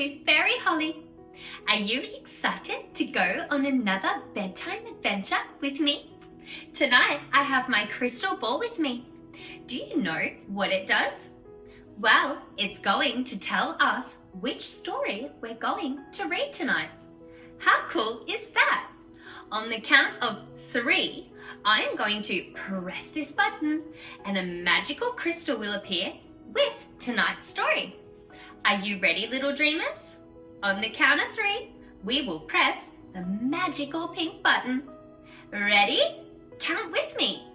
with Fairy Holly. Are you excited to go on another bedtime adventure with me? Tonight I have my crystal ball with me. Do you know what it does? Well, it's going to tell us which story we're going to read tonight. How cool is that? On the count of 3, I am going to press this button and a magical crystal will appear with tonight's story. Are you ready, little dreamers? On the count of 3, we will press the magical pink button. Ready? Count with me.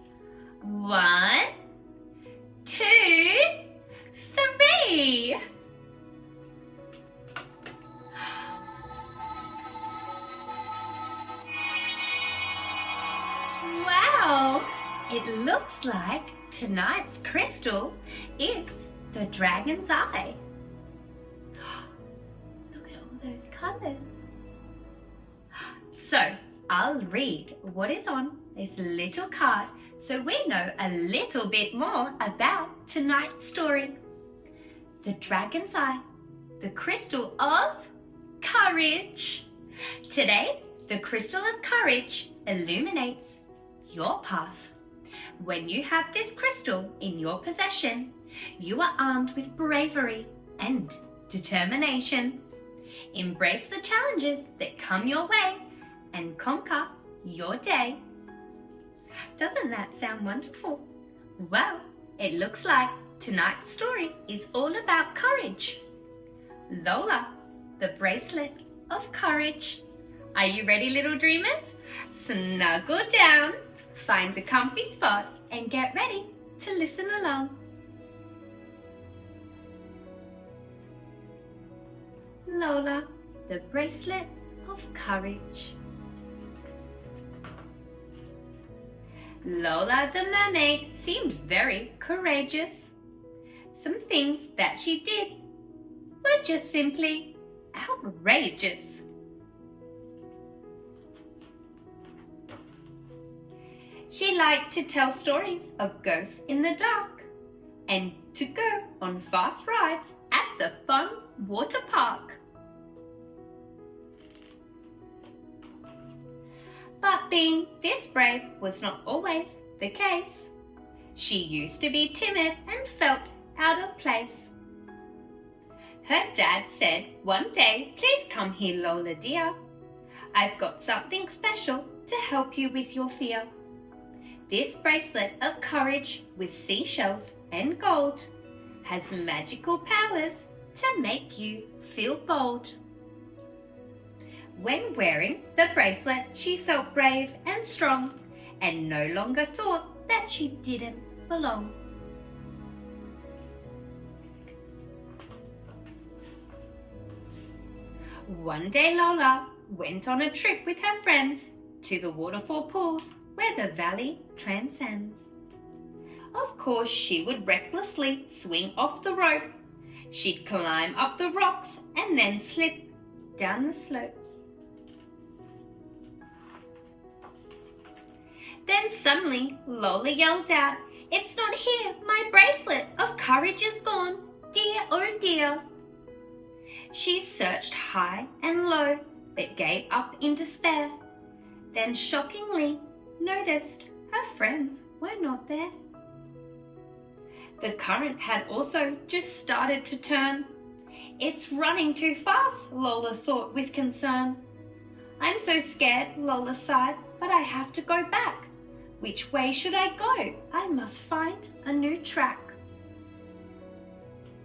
1, 2, 3. Wow! It looks like tonight's crystal is the dragon's eye. Look at all those colours. So, I'll read what is on this little card so we know a little bit more about tonight's story. The dragon's eye, the crystal of courage. Today, the crystal of courage illuminates your path. When you have this crystal in your possession, you are armed with bravery and determination. Embrace the challenges that come your way and conquer your day. Doesn't that sound wonderful? Well, it looks like tonight's story is all about courage. Lola, the bracelet of courage. Are you ready, little dreamers? Snuggle down, find a comfy spot and get ready to listen along. Lola, the bracelet of courage. Lola the mermaid seemed very courageous. Some things that she did were just simply outrageous. She liked to tell stories of ghosts in the dark and to go on fast rides at the fun water park. But being this brave was not always the case. She used to be timid and felt out of place. Her dad said one day, "Please come here, Lola dear. I've got something special to help you with your fear. This bracelet of courage with seashells and gold has magical powers to make you feel bold." When wearing the bracelet, she felt brave and strong and no longer thought that she didn't belong. One day Lola went on a trip with her friends to the waterfall pools where the valley transcends. Of course, she would recklessly swing off the rope. She'd climb up the rocks and then slip down the slopes. Then suddenly Lola yelled out, "It's not here! My bracelet of courage is gone! Dear, oh dear!" She searched high and low, but gave up in despair. Then shockingly noticed her friends were not there. The current had also just started to turn. "It's running too fast," Lola thought with concern. "I'm so scared," Lola sighed, "but I have to go back. Which way should I go? I must find a new track."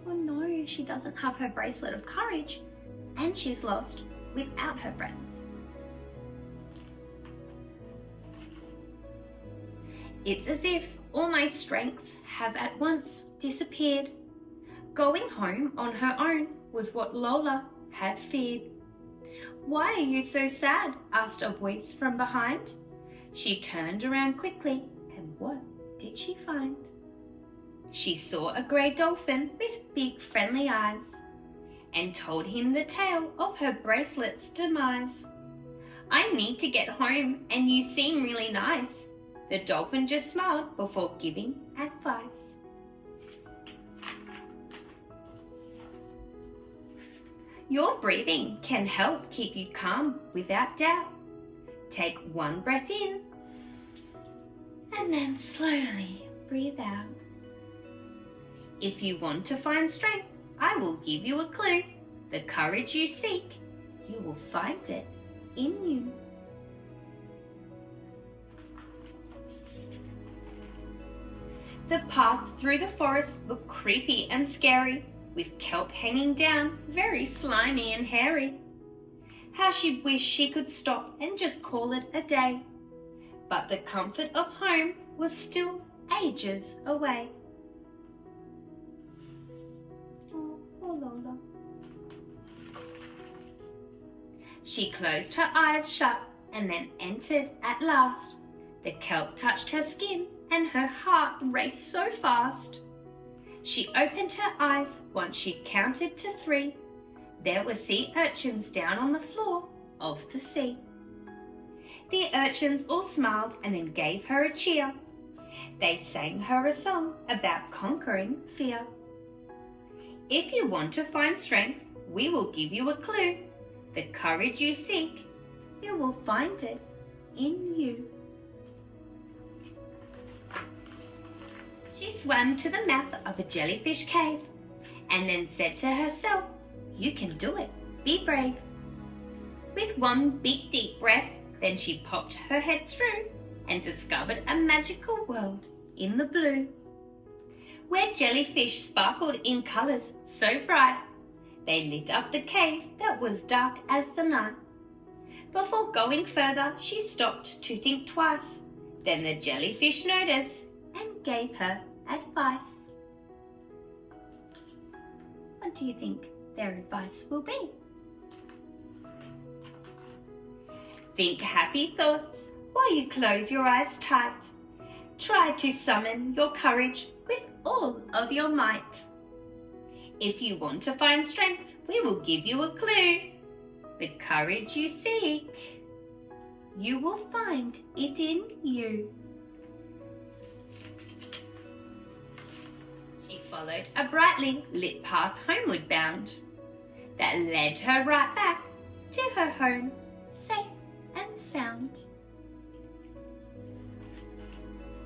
Oh no, she doesn't have her bracelet of courage and she's lost without her friends. It's as if all my strengths have at once disappeared. Going home on her own was what Lola had feared. "Why are you so sad?" asked a voice from behind. She turned around quickly, and what did she find? She saw a grey dolphin with big friendly eyes and told him the tale of her bracelet's demise. "I need to get home and you seem really nice." The dolphin just smiled before giving advice. Your breathing can help keep you calm without doubt. Take one breath in and then slowly breathe out. If you want to find strength, I will give you a clue. The courage you seek, you will find it in you. The path through the forest looked creepy and scary, with kelp hanging down, very slimy and hairy. How she wished she could stop and just call it a day. But the comfort of home was still ages away. Oh, poor Lola. She closed her eyes shut and then entered at last. The kelp touched her skin and her heart raced so fast. She opened her eyes once she counted to 3. There were sea urchins down on the floor of the sea. The urchins all smiled and then gave her a cheer. They sang her a song about conquering fear. If you want to find strength, we will give you a clue. The courage you seek, you will find it in you. She swam to the mouth of a jellyfish cave and then said to herself, "You can do it, be brave." With one big deep breath, then she popped her head through and discovered a magical world in the blue, where jellyfish sparkled in colours so bright. They lit up the cave that was dark as the night. Before going further, she stopped to think twice. Then the jellyfish noticed and gave her advice. What do you think their advice will be? Think happy thoughts while you close your eyes tight. Try to summon your courage with all of your might. If you want to find strength, we will give you a clue. The courage you seek, you will find it in you. She followed a brightly lit path homeward bound that led her right back to her home, safe and sound.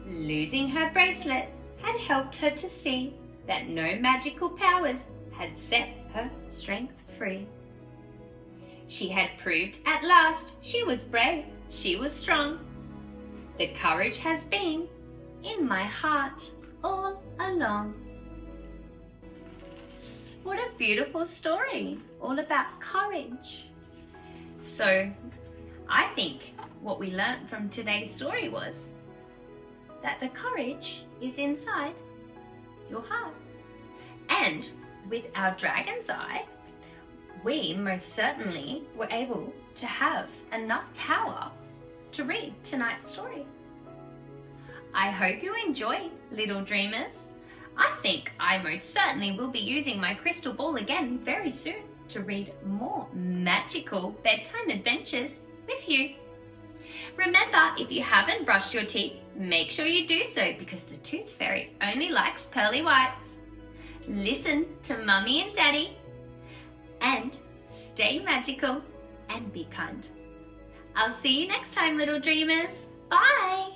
Losing her bracelet had helped her to see that no magical powers had set her strength free. She had proved at last she was brave, she was strong. The courage has been in my heart all along. What a beautiful story, all about courage. So I think what we learnt from today's story was that the courage is inside your heart. And with our dragon's eye, we most certainly were able to have enough power to read tonight's story. I hope you enjoyed, little dreamers. I think I most certainly will be using my crystal ball again very soon to read more magical bedtime adventures with you. Remember, if you haven't brushed your teeth, make sure you do so because the tooth fairy only likes pearly whites. Listen to Mummy and Daddy and stay magical and be kind. I'll see you next time, little dreamers. Bye!